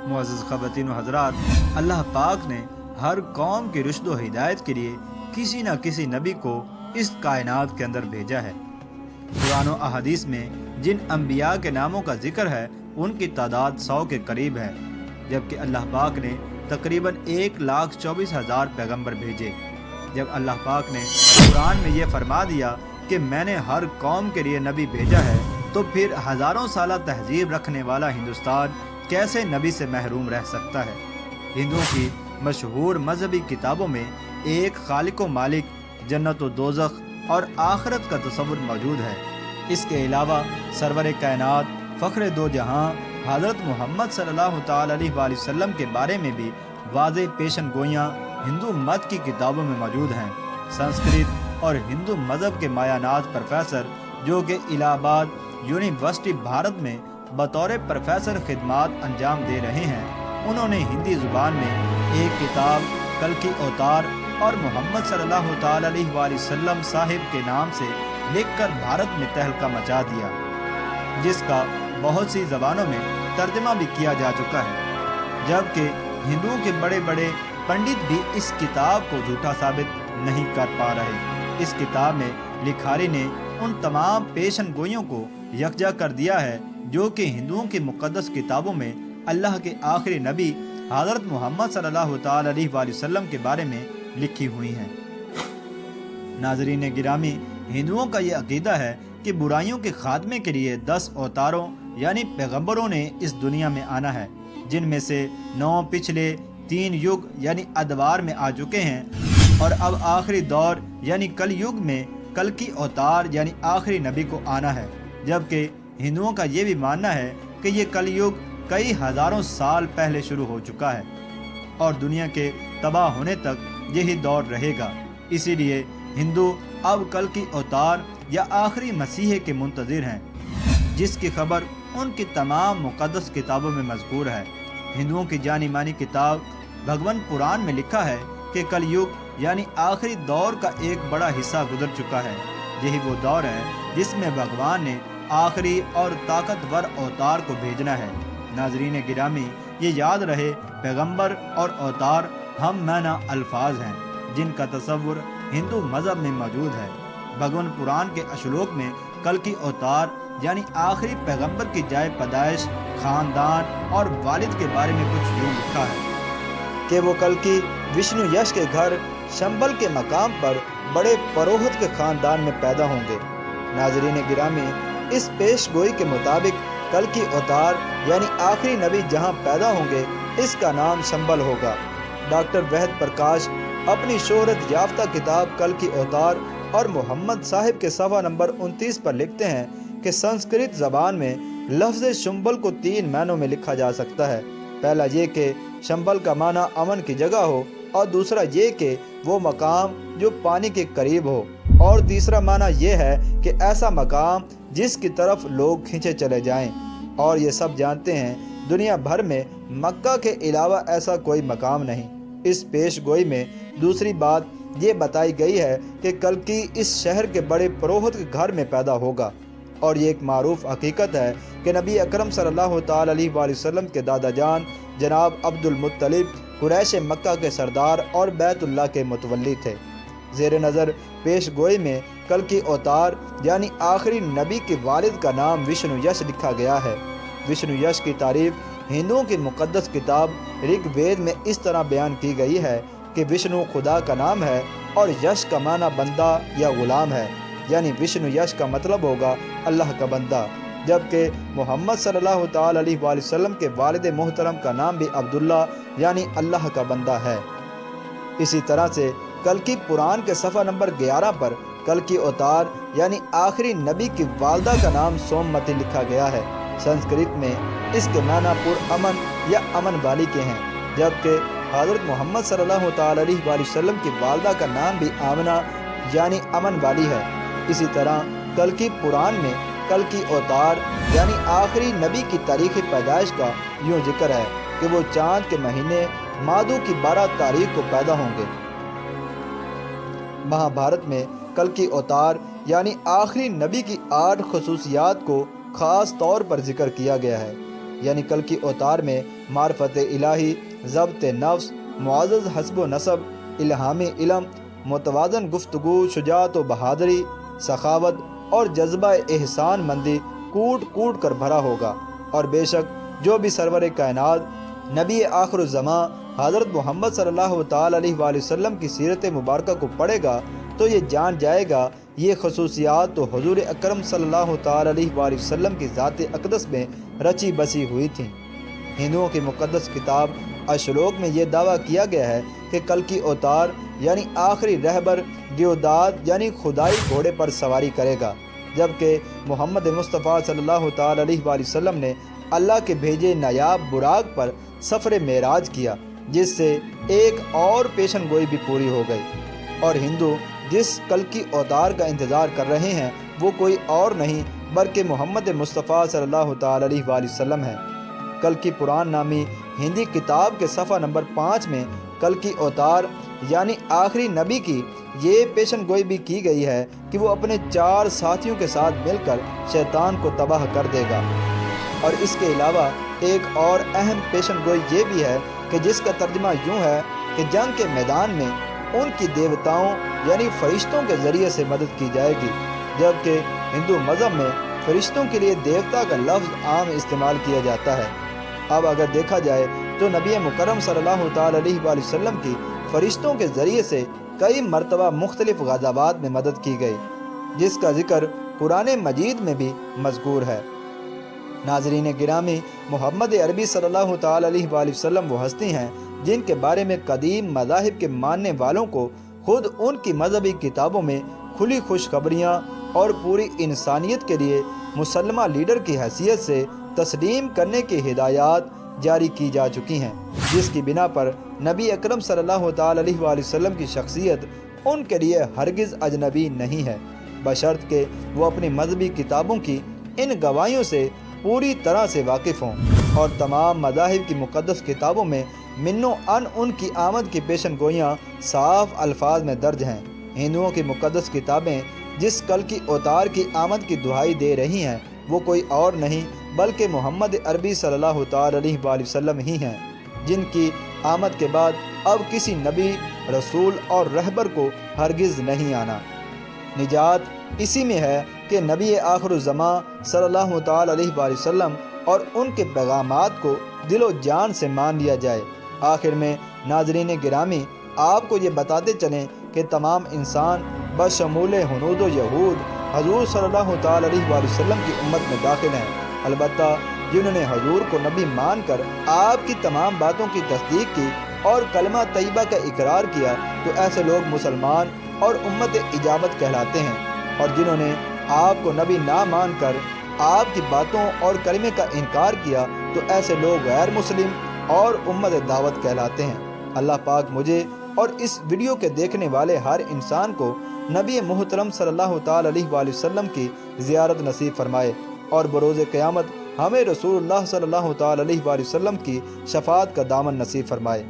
मुअज़्ज़ज़ ख़वातीन व हज़रात, अल्लाह पाक ने हर कौम की रुश्द व हिदायत के लिए किसी न किसी नबी को इस कायनात के अंदर भेजा है। कुरान व अहादीस में जिन अम्बिया के नामों का जिक्र है उनकी तादाद 100 के करीब है, जबकि अल्लाह पाक ने तकरीबन 1,24,000 पैगंबर भेजे। जब अल्लाह पाक ने कुरान में ये फरमा दिया कि मैंने हर कौम के लिए नबी भेजा है, तो फिर हज़ारों साल तहजीब रखने वाला हिंदुस्तान कैसे नबी से महरूम रह सकता है। हिंदुओं की मशहूर मजहबी किताबों में एक खालिक व मालिक, जन्नत व दोज़ख और आखिरत का तसव्वुर मौजूद है। इसके अलावा सरवर कायनात फ़ख्र दो जहां हज़रत मोहम्मद सल्लल्लाहु तआला अलैहि वसल्लम के बारे में भी वाज़ेह पेशन गोइयाँ हिंदू मत की किताबों में मौजूद हैं। संस्कृत और हिंदू मज़हब के मायानात प्रोफेसर, जो कि इलाहाबाद यूनिवर्सिटी भारत में बतौर प्रोफेसर खिदमात अंजाम दे रहे हैं, उन्होंने हिंदी ज़ुबान में एक किताब कल की अवतार और मोहम्मद सल्लल्लाहु तआला अलैहि वसल्लम साहिब के नाम से लिखकर भारत में तहलका मचा दिया, जिसका बहुत सी ज़बानों में तर्जमा भी किया जा चुका है। जबकि हिंदुओं के बड़े बड़े पंडित भी इस किताब को झूठा साबित नहीं कर पा रहे। इस किताब में लिखारी ने उन तमाम पेशन गोइयों को यकजा कर दिया है जो कि हिंदुओं की मुक़द्दस किताबों में अल्लाह के आखिरी नबी हज़रत मोहम्मद सल्लल्लाहु तआला अलैहि वसल्लम के बारे में लिखी हुई हैं। नाज़रीन गिरामी, हिंदुओं का ये अकीदा है कि बुराइयों के खात्मे के लिए 10 अवतारों यानी पैगंबरों ने इस दुनिया में आना है, जिनमें से 9 पिछले 3 युग यानी अदवार में आ चुके हैं और अब आखिरी दौर यानी कल युग में कल की अवतार यानी आखिरी नबी को आना है। जबकि हिंदुओं का ये भी मानना है कि ये कल युग कई हज़ारों साल पहले शुरू हो चुका है और दुनिया के तबाह होने तक यही दौर रहेगा। इसीलिए हिंदू अब कल की अवतार या आखिरी मसीह के मुंतज़िर हैं, जिसकी खबर उनकी तमाम मुक़द्दस किताबों में मज़कूर है। हिंदुओं की जानी मानी किताब भगवन पुराण में लिखा है कि कल युग यानी आखिरी दौर का एक बड़ा हिस्सा गुजर चुका है। यही वो दौर है जिसमें भगवान ने आखिरी और ताकतवर अवतार को भेजना है। नाज़रीन गिरामी, ये याद रहे, पैगंबर और अवतार हम माना अल्फाज हैं जिनका तसव्वुर हिंदू मज़हब में मौजूद है। भगवन पुराण के अशलोक में कल की अवतार यानी आखिरी पैगंबर की जाए पैदाइश, ख़ानदान और वालिद के बारे में कुछ यूँ लिखा है कि वो कल की विष्णु यश के घर शंबल के मकाम पर बड़े परोहत के ख़ानदान में पैदा होंगे। नाज़रीन गिरामी, इस पेश गोई के मुताबिक कल की अवतार यानी आखिरी नबी जहां पैदा होंगे, इसका नाम शंबल होगा। डॉक्टर वहद प्रकाश अपनी शोहरत याफ्ता किताब कल की अवतार और मोहम्मद साहिब के सफ़ा नंबर 29 पर लिखते हैं कि संस्कृत ज़बान में लफ्ज़ शंबल को 3 मानों में लिखा जा सकता है। पहला ये कि शंबल का माना अमन की जगह हो, और दूसरा ये कि वो मकाम जो पानी के करीब हो, और तीसरा माना ये है कि ऐसा मकाम जिसकी तरफ लोग खींचे चले जाएं। और ये सब जानते हैं दुनिया भर में मक्का के अलावा ऐसा कोई मकाम नहीं। इस पेश गोई में दूसरी बात ये बताई गई है कि कल की इस शहर के बड़े परोहत के घर में पैदा होगा। और ये एक मारूफ हकीकत है कि नबी अकरम सल्लल्लाहु तआला अलैहि वसल्लम के दादा जान जनाब अब्दुल मुत्तलिब कुरैश मक्का के सरदार और बैतुल्लाह के मुतवल्ली थे। ज़ेर नज़र पेश गोई में कल की अवतार यानी आखिरी नबी के वालिद का नाम विष्णु यश लिखा गया है। विष्णु यश की तारीफ हिंदुओं की मुक़द्दस किताब ऋग्वेद में इस तरह बयान की गई है कि विष्णु खुदा का नाम है और यश का माना बंदा या गुलाम है, यानी विष्णु यश का मतलब होगा अल्लाह का बंदा। जबकि मोहम्मद सल्लल्लाहु तआला अलैहि वसल्लम के वालिद मोहतरम का नाम भी अब्दुल्ला यानी अल्लाह का बंदा है। इसी तरह से कल की पुराण के सफ़ा नंबर 11 पर कल की अवतार यानी आखिरी नबी की वालदा का नाम सोममती लिखा गया है। संस्कृत में इसके माना पुरअमन या अमन वाली के हैं, जबकि हज़रत मोहम्मद सल्लल्लाहु तआला अलैहि वसल्लम की वालदा का नाम भी आमना यानी अमन वाली है। इसी तरह कल की पुराण में कल की अवतार यानी आखिरी नबी की तारीख़ पैदाइश का यूँ जिक्र है कि वो चाँद के महीने मादू की 12 तारीख को पैदा होंगे। महाभारत में कल की अवतार यानी आखिरी नबी की 8 खसूसियात को ख़ास तौर पर जिक्र किया गया है। یعنی کل کی اوتار میں معرفت الہی، ضبط نفس، معزز حسب و نسب، الہامی علم، متوازن گفتگو، شجاعت و بہادری، سخاوت اور جذبہ احسان مندی کوٹ کوٹ کر بھرا ہوگا۔ اور بے شک جو بھی سرور کائنات نبی آخر الزماں حضرت محمد صلی اللہ تعالی علیہ وآلہ وسلم کی سیرت مبارکہ کو پڑھے گا تو یہ جان جائے گا یہ خصوصیات تو حضور اکرم صلی اللہ تعالی علیہ وآلہ وسلم کی ذات اقدس میں رچی بسی ہوئی تھیں۔ ہندوؤں کی مقدس کتاب اشلوک میں یہ دعویٰ کیا گیا ہے کہ کل کی اوتار یعنی آخری رہبر دیوداد یعنی خدائی گھوڑے پر سواری کرے گا، جبکہ محمد مصطفیٰ صلی اللہ تعالی علیہ وآلہ وسلم نے اللہ کے بھیجے نایاب براق پر سفر معراج کیا، جس سے ایک اور پیشن گوئی بھی پوری ہو گئی۔ اور ہندو جس کل کی اوتار کا انتظار کر رہے ہیں وہ کوئی اور نہیں بلکہ محمد مصطفیٰ صلی اللہ تعالی علیہ وآلہ وسلم ہے۔ کل کی پران نامی ہندی کتاب کے صفحہ نمبر 5 میں کل کی اوتار یعنی آخری نبی کی یہ پیشن گوئی بھی کی گئی ہے کہ وہ اپنے 4 ساتھیوں کے ساتھ مل کر شیطان کو تباہ کر دے گا۔ اور اس کے علاوہ ایک اور اہم پیشن گوئی یہ بھی ہے کہ جس کا ترجمہ یوں ہے کہ جنگ کے میدان میں ان کی دیوتاؤں یعنی فرشتوں کے ذریعے سے مدد کی جائے گی، جبکہ ہندو مذہب میں فرشتوں کے لیے دیوتا کا لفظ عام استعمال کیا جاتا ہے۔ اب اگر دیکھا جائے تو نبی مکرم صلی اللہ تعالی علیہ وآلہ وسلم کی فرشتوں کے ذریعے سے کئی مرتبہ مختلف غزوات میں مدد کی گئی، جس کا ذکر قرآن مجید میں بھی مذکور ہے۔ ناظرین گرامی، محمد عربی صلی اللہ تعالی علیہ وآلہ وسلم وہ ہستی ہیں جن کے بارے میں قدیم مذاہب کے ماننے والوں کو خود ان کی مذہبی کتابوں میں کھلی خوشخبریاں اور پوری انسانیت کے لیے مسلمہ لیڈر کی حیثیت سے تسلیم کرنے کی ہدایات جاری کی جا چکی ہیں، جس کی بنا پر نبی اکرم صلی اللہ تعالی علیہ وآلہ وسلم کی شخصیت ان کے لیے ہرگز اجنبی نہیں ہے، بشرط کہ وہ اپنی مذہبی کتابوں کی ان گواہیوں سے پوری طرح سے واقف ہوں۔ اور تمام مذاہب کی مقدس کتابوں میں من و ان ان کی آمد کی پیشن گوئیاں صاف الفاظ میں درج ہیں۔ ہندوؤں کی مقدس کتابیں جس کل کی اوتار کی آمد کی دہائی دے رہی ہیں وہ کوئی اور نہیں بلکہ محمد عربی صلی اللہ تعالی علیہ وآلہ وسلم ہی ہیں، جن کی آمد کے بعد اب کسی نبی، رسول اور رہبر کو ہرگز نہیں آنا۔ نجات اسی میں ہے کہ نبی آخر الزماں صلی اللہ تعالی علیہ وآلہ وسلم اور ان کے پیغامات کو دل و جان سے مان لیا جائے۔ آخر میں ناظرین گرامی، آپ کو یہ بتاتے چلیں کہ تمام انسان بشمول ہنود و یہود حضور صلی اللہ تعالی علیہ وآلہ وسلم کی امت میں داخل ہیں، البتہ جنہوں نے حضور کو نبی مان کر آپ کی تمام باتوں کی تصدیق کی اور کلمہ طیبہ کا اقرار کیا تو ایسے لوگ مسلمان اور امت اجابت کہلاتے ہیں، اور جنہوں نے آپ کو نبی نہ مان کر آپ کی باتوں اور کلمے کا انکار کیا تو ایسے لوگ غیر مسلم اور امت دعوت کہلاتے ہیں۔ اللہ پاک مجھے اور اس ویڈیو کے دیکھنے والے ہر انسان کو نبی محترم صلی اللہ تعالی علیہ وآلہ وسلم کی زیارت نصیب فرمائے اور بروز قیامت ہمیں رسول اللہ صلی اللہ تعالی علیہ وآلہ وسلم کی شفاعت کا دامن نصیب فرمائے۔